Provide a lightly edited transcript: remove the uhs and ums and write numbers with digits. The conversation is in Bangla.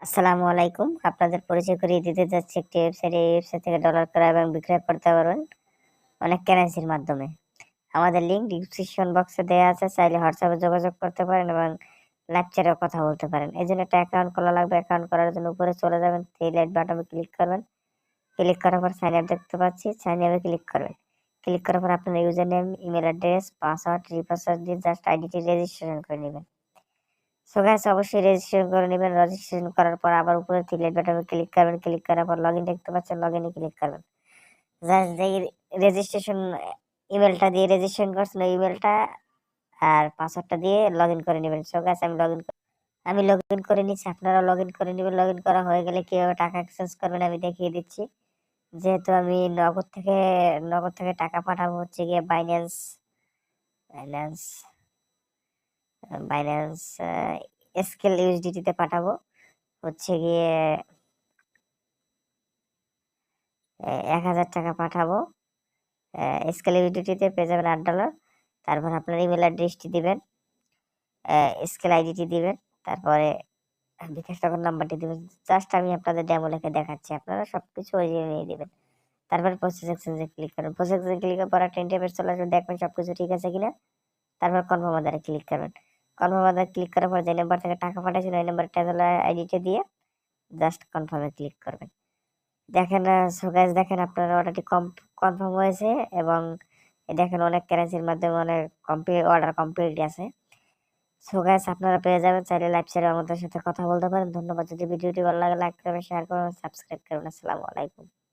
আসসালামু আলাইকুম। আপনাদের পরিচয় করিয়ে দিতে যাচ্ছি একটি ওয়েবসাইট। এই ওয়েবসাইট থেকে ডলার ক্রয় এবং বিক্রয় করতে পারবেন অনেক কারেন্সির মাধ্যমে। আমাদের লিঙ্ক ডিসক্রিপশন বক্সে দেওয়া আছে। চাইলে হোয়াটসঅ্যাপে যোগাযোগ করতে পারেন এবং লাইভ চ্যাটেও কথা বলতে পারেন। এজন্য একটা অ্যাকাউন্ট খোলা লাগবে। অ্যাকাউন্ট করার জন্য উপরে চলে যাবেন, থ্রি লাইট বাটনে ক্লিক করবেন। ক্লিক করার পর সাইন আপ দেখতে পাচ্ছি, সাইন আপে ক্লিক করবেন। ক্লিক করার পর আপনার user name, email address, password, re-password দিয়ে জাস্ট আইডিটি রেজিস্ট্রেশন করে নেবেন। সো গাইস অবশ্যই রেজিস্ট্রেশন করে নেবেন। রেজিস্ট্রেশন করার পর আবার উপরে থ্রি লাইট বাটনে ক্লিক করবেন। ক্লিক করার পর লগইন দেখতে পাচ্ছেন, লগইনে ক্লিক করবেন। জাস্ট যেই রেজিস্ট্রেশন ইমেলটা দিয়ে রেজিস্ট্রেশন করছেন ওই ইমেলটা আর পাসওয়ার্ডটা দিয়ে লগইন করে নেবেন। সো গাইস আমি লগইন করে নিচ্ছি, আপনারা লগইন করে নেবেন। লগইন করা হয়ে গেলে কিভাবে টাকা এক্সচেঞ্জ করবেন আমি দেখিয়ে দিচ্ছি। যেহেতু আমি নগদ থেকে টাকা পাঠাবো হচ্ছে গিয়ে বাইন্যান্স বাইন্যান্স স্কেল ইউএসডিটি তে পাঠাবো হচ্ছে গিয়ে 1000 টাকা পাঠাবো। স্কেল ইউএসডিটি তে পেয়ে যাবেন $8। তারপর আপনার ইমেল অ্যাড্রেসটি দিবেন, স্কেল আইডিটি দিবেন, তারপরে বিকাশ টাকার নাম্বারটি দিবেন। জাস্ট আমি আপনাদের ডেমো লিখে দেখাচ্ছি, আপনারা সবকিছু ওইখানে নিয়ে দিবেন। তারপরে প্রসেস এক্সচেঞ্জে ক্লিক করবেন। প্রসেস এক্সচেঞ্জে ক্লিক করার পর একটা ইন্টারফেস চলে আসবে, দেখবেন সবকিছু ঠিক আছে কিনা। তারপর কনফার্ম আদারে ক্লিক করবেন। কনফার্ম আদারে ক্লিক করার পর যে নাম্বার থেকে টাকা পাঠাচ্ছেন ওই নাম্বার ট্রাভেল আইডিটা দিয়ে জাস্ট কনফার্মে ক্লিক করবেন। দেখেন সো গাইস দেখেন আপনার অর্ডারটি কনফার্ম হয়েছে এবং দেখেন অনেক কারেন্সির মাধ্যমে অনেক অর্ডার কমপ্লিট আছে। সো গাইস আপনারা পেয়ে যাবেন। চাইলে লাইভ চ্যাটে আমাদের সাথে কথা বলতে পারেন। ধন্যবাদ। যদি ভিডিওটি ভালো লাগে লাইক করবেন, শেয়ার করবেন, সাবস্ক্রাইব করবেন। আসসালামু আলাইকুম।